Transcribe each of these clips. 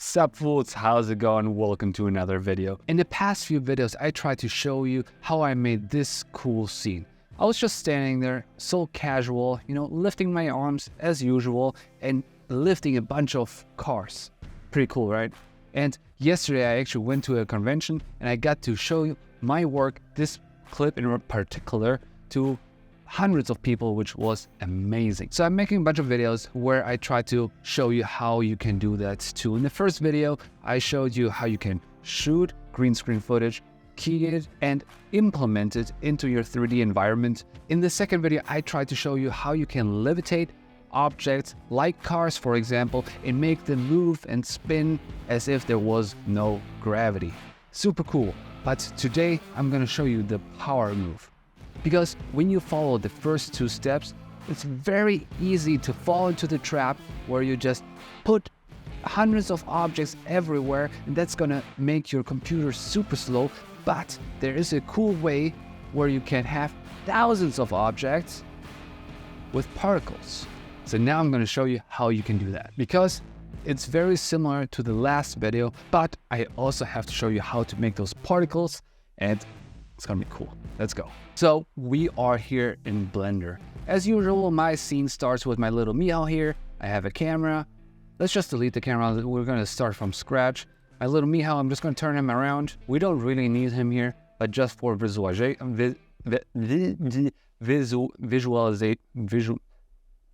Sup fools, how's it going? Welcome to another video. In the past few videos, I tried to show you how I made this cool scene. I was just standing there, so casual, lifting my arms as usual and lifting a bunch of cars. Pretty cool, right? And yesterday I actually went to a convention and I got to show you my work, this clip in particular, to hundreds of people, which was amazing. So I'm making a bunch of videos where I try to show you how you can do that too. In the first video, I showed you how you can shoot green screen footage, key it, and implement it into your 3D environment. In the second video, I tried to show you how you can levitate objects like cars, for example, and make them move and spin as if there was no gravity. Super cool. But today, I'm gonna show you the power move. Because when you follow the first two steps, it's very easy to fall into the trap where you just put hundreds of objects everywhere, and that's gonna make your computer super slow. But there is a cool way where you can have thousands of objects with particles. So now I'm gonna show you how you can do that, because it's very similar to the last video, but I also have to show you how to make those particles, and it's gonna be cool. Let's go. So we are here in Blender. As usual, my scene starts with my little meow here. I have a camera. Let's just delete the camera. We're gonna start from scratch. My little meow, I'm just gonna turn him around. We don't really need him here, but just for visualization.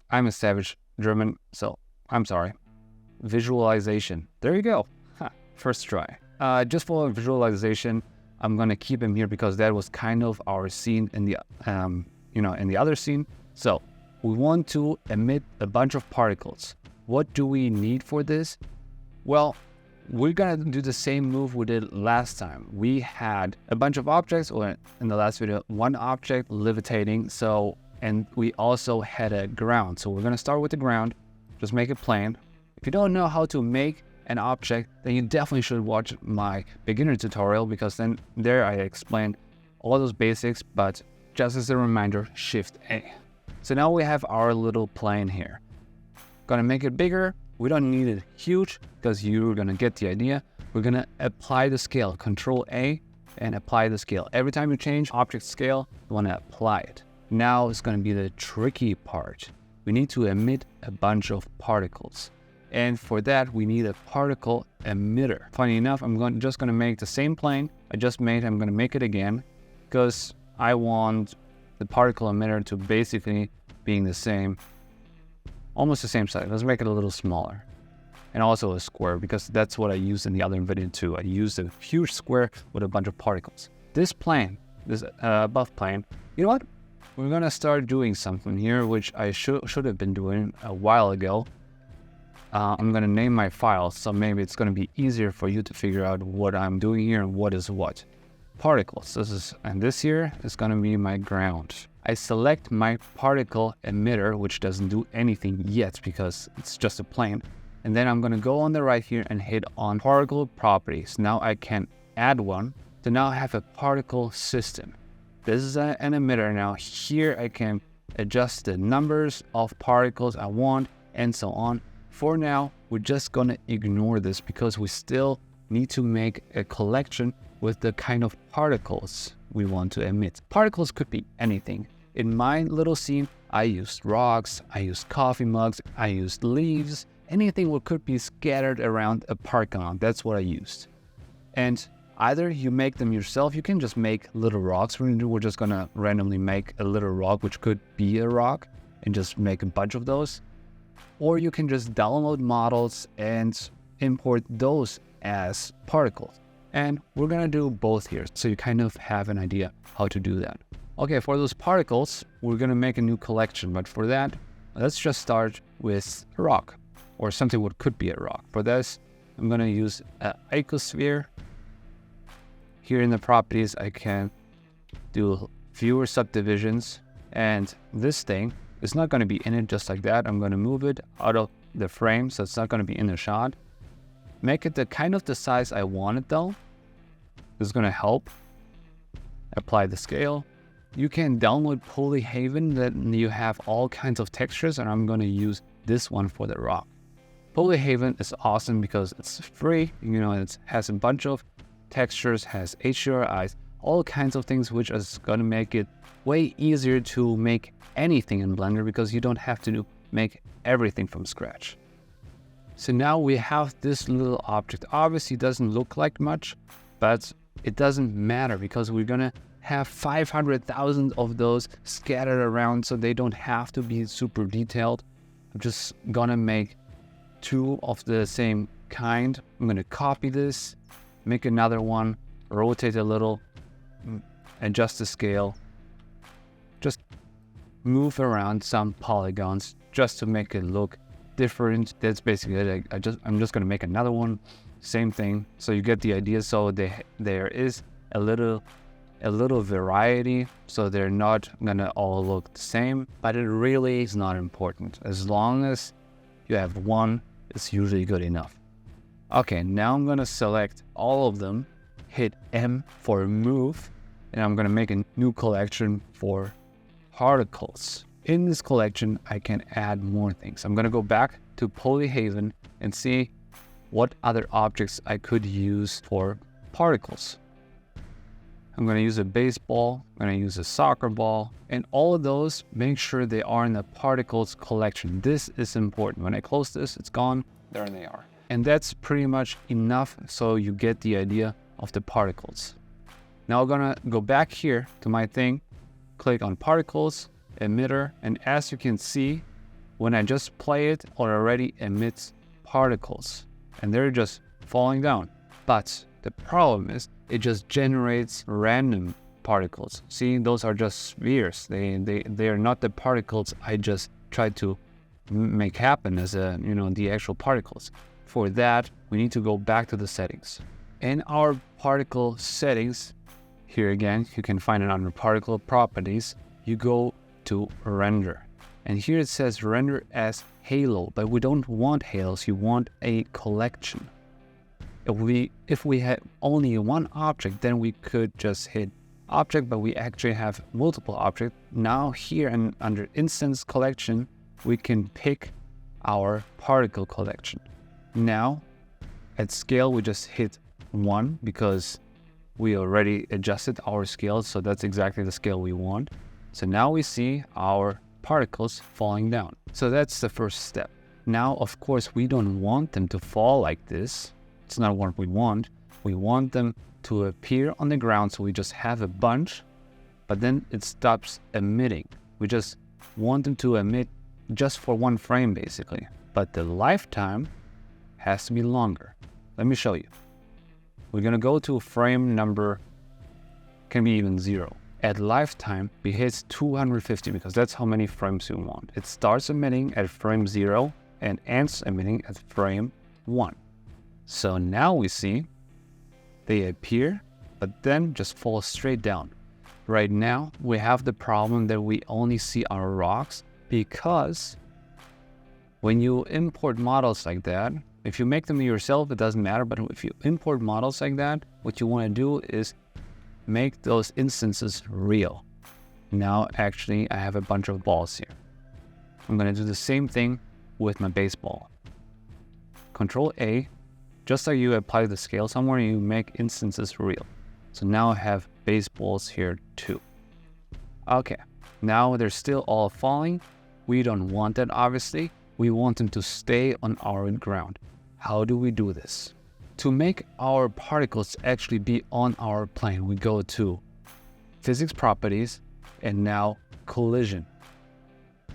I'm a savage German, so I'm sorry. Visualization. There you go. First try. Just for visualization, I'm gonna keep him here because that was kind of our scene in the, in the other scene. So we want to emit a bunch of particles. What do we need for this? Well, we're gonna do the same move we did last time. We had a bunch of objects, or in the last video, one object levitating. And we also had a ground. So we're gonna start with the ground. Just make it plain. If you don't know how to make an object, then you definitely should watch my beginner tutorial, because then there I explained all those basics, but just as a reminder, Shift A. So now we have our little plane here. Gonna make it bigger. We don't need it huge because you're gonna get the idea. We're gonna apply the scale, Control A, and apply the scale. Every time you change object scale, you wanna apply it. Now it's gonna be the tricky part. We need to emit a bunch of particles. And for that, we need a particle emitter. Funny enough, I'm just gonna make the same plane I just made. I'm gonna make it again because I want the particle emitter to basically being the same, almost the same size. Let's make it a little smaller. And also a square, because that's what I used in the other video too. I used a huge square with a bunch of particles. This plane, this above plane, you know what? We're gonna start doing something here, which I should have been doing a while ago. I'm gonna name my files, so maybe it's gonna be easier for you to figure out what I'm doing here and what is what. Particles, this here is gonna be my ground. I select my particle emitter, which doesn't do anything yet because it's just a plane. And then I'm gonna go on the right here and hit on particle properties. Now I can add one to now have a particle system. This is an emitter. Now here I can adjust the numbers of particles I want and so on. For now, we're just gonna ignore this because we still need to make a collection with the kind of particles we want to emit. Particles could be anything. In my little scene, I used rocks, I used coffee mugs, I used leaves, anything that could be scattered around a parking lot. That's what I used. And either you make them yourself, you can just make little rocks. We're just gonna randomly make a little rock, which could be a rock, and just make a bunch of those. Or you can just download models and import those as particles. And we're gonna do both here, so you kind of have an idea how to do that. Okay, for those particles, we're gonna make a new collection, but for that, let's just start with a rock, or something what could be a rock. For this, I'm gonna use an icosphere. Here in the properties, I can do fewer subdivisions, and this thing is not going to be in it just like that. I'm going to move it out of the frame, so it's not going to be in the shot. Make it the kind of the size I want it though. This is going to help. Apply the scale. You can download Polyhaven, that you have all kinds of textures, and I'm going to use this one for the rock. Polyhaven is awesome because it's free, it has a bunch of textures, has HDRIs, all kinds of things, which is gonna make it way easier to make anything in Blender because you don't have to make everything from scratch. So now we have this little object. Obviously it doesn't look like much, but it doesn't matter because we're gonna have 500,000 of those scattered around, so they don't have to be super detailed. I'm just gonna make 2 of the same kind. I'm gonna copy this, make another one, rotate a little, adjust the scale, just move around some polygons just to make it look different. That's basically it. I'm just gonna make another one, same thing, so you get the idea. So there is a little variety, so they're not gonna all look the same, but it really is not important. As long as you have one, it's usually good enough. Okay, now I'm gonna select all of them, hit M for move, and I'm gonna make a new collection for particles. In this collection, I can add more things. I'm gonna go back to Polyhaven and see what other objects I could use for particles. I'm gonna use a baseball, I'm gonna use a soccer ball, and all of those, make sure they are in the particles collection. This is important. When I close this, it's gone, there they are. And that's pretty much enough so you get the idea of the particles. Now I'm gonna go back here to my thing, click on particles, emitter, and as you can see, when I just play it, it already emits particles, and they're just falling down. But the problem is, it just generates random particles. See, those are just spheres. They are not the particles I just tried to make happen as the actual particles. For that, we need to go back to the settings. In our particle settings, here again, you can find it under particle properties. You go to render. And here it says render as halo, but we don't want halos, you want a collection. If we had only one object, then we could just hit object, but we actually have multiple objects. Now here and under instance collection, we can pick our particle collection. Now at scale, we just hit 1 because we already adjusted our scale, so that's exactly the scale we want. So now we see our particles falling down. So that's the first step. Now, of course, we don't want them to fall like this. It's not what we want. We want them to appear on the ground, so we just have a bunch, but then it stops emitting. We just want them to emit just for 1 frame, basically. But the lifetime has to be longer. Let me show you. We're gonna go to frame number, can be even 0. At lifetime, we hit 250 because that's how many frames we want. It starts emitting at frame 0 and ends emitting at frame 1. So now we see they appear, but then just fall straight down. Right now, we have the problem that we only see our rocks because when you import models like that, if you make them yourself, it doesn't matter, but if you import models like that, what you want to do is make those instances real. Now, actually, I have a bunch of balls here. I'm going to do the same thing with my baseball. Control A, just like you apply the scale somewhere, you make instances real. So now I have baseballs here too. Okay, now they're still all falling. We don't want that, obviously. We want them to stay on our ground. How do we do this? To make our particles actually be on our plane, we go to physics properties and now collision.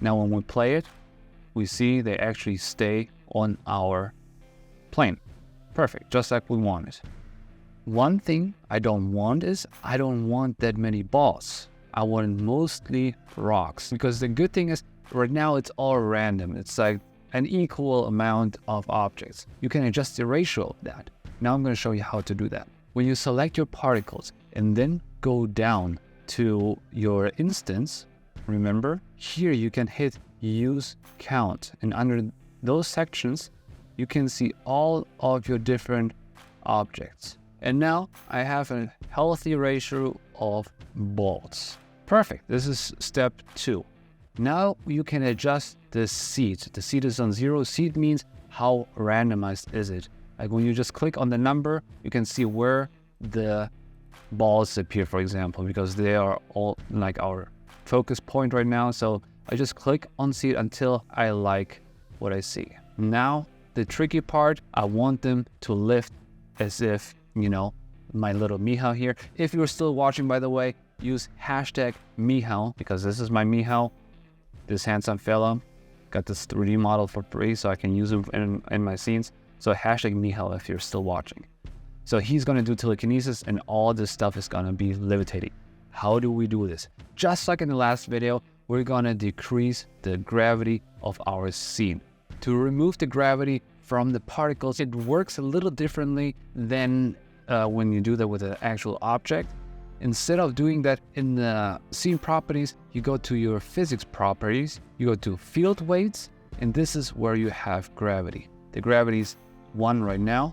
Now when we play it, we see they actually stay on our plane. Perfect, just like we wanted. One thing I don't want is I don't want that many balls. I want mostly rocks, because the good thing is right now it's all random. It's like an equal amount of objects. You can adjust the ratio of that. Now I'm going to show you how to do that. When you select your particles and then go down to your instance, remember, here you can hit use count, and under those sections, you can see all of your different objects. And now I have a healthy ratio of balls. Perfect, this is step 2. Now you can adjust the seed. The seed is on 0. Seed means how randomized is it. Like when you just click on the number, you can see where the balls appear, for example, because they are all like our focus point right now. So I just click on see it until I like what I see. Now, the tricky part, I want them to lift as if, you know, my little Mihao here. If you're still watching, by the way, use hashtag Mihao, because this is my Mihao, this handsome fella. Got this 3D model for free, so I can use it in my scenes. So hashtag Mihao if you're still watching. So he's gonna do telekinesis and all this stuff is gonna be levitating. How do we do this? Just like in the last video, we're gonna decrease the gravity of our scene. To remove the gravity from the particles, it works a little differently than when you do that with an actual object. Instead of doing that in the scene properties, you go to your physics properties, you go to field weights, and this is where you have gravity. The gravity is 1 right now.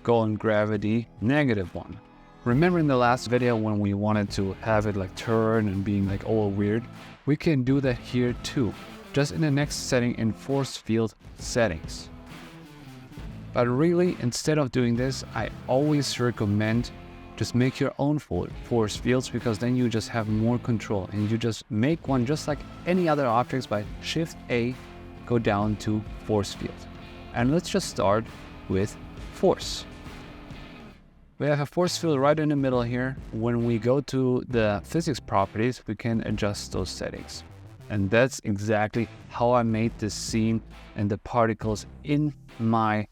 Go on gravity -1. Remember in the last video when we wanted to have it like turn and being like all weird? We can do that here too, just in the next setting in force field settings. But really, instead of doing this, I always recommend just make your own force fields, because then you just have more control and you just make one just like any other objects by Shift A, go down to force field. And let's just start with force. We have a force field right in the middle here. When we go to the physics properties, we can adjust those settings. And that's exactly how I made this scene and the particles in my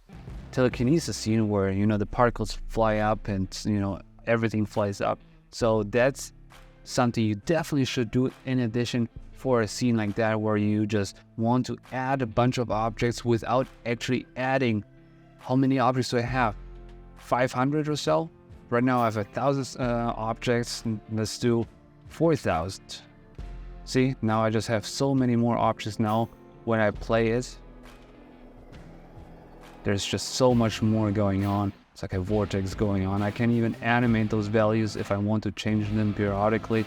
telekinesis scene, where, you know, the particles fly up and, you know, everything flies up. So that's something you definitely should do in addition for a scene like that, where you just want to add a bunch of objects without actually adding. How many objects do I have? 500 or so? Right now I have 1,000 objects. Let's do 4,000. See, now I just have so many more objects now when I play it. There's just so much more going on. It's like a vortex going on. I can even animate those values if I want to change them periodically,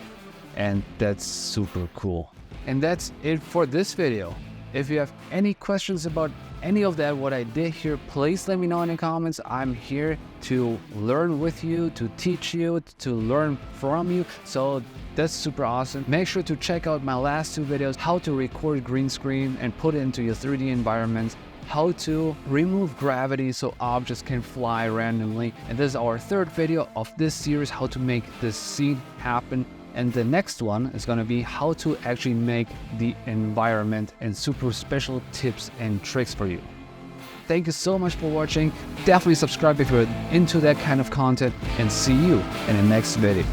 and that's super cool. And that's it for this video. If you have any questions about any of that, what I did here, please let me know in the comments. I'm here to learn with you, to teach you, to learn from you. So that's super awesome. Make sure to check out my last 2 videos, how to record green screen and put it into your 3D environments, how to remove gravity so objects can fly randomly. And this is our 3rd video of this series, how to make this scene happen. And the next one is going to be how to actually make the environment and super special tips and tricks for you. Thank you so much for watching. Definitely subscribe if you're into that kind of content, and see you in the next video.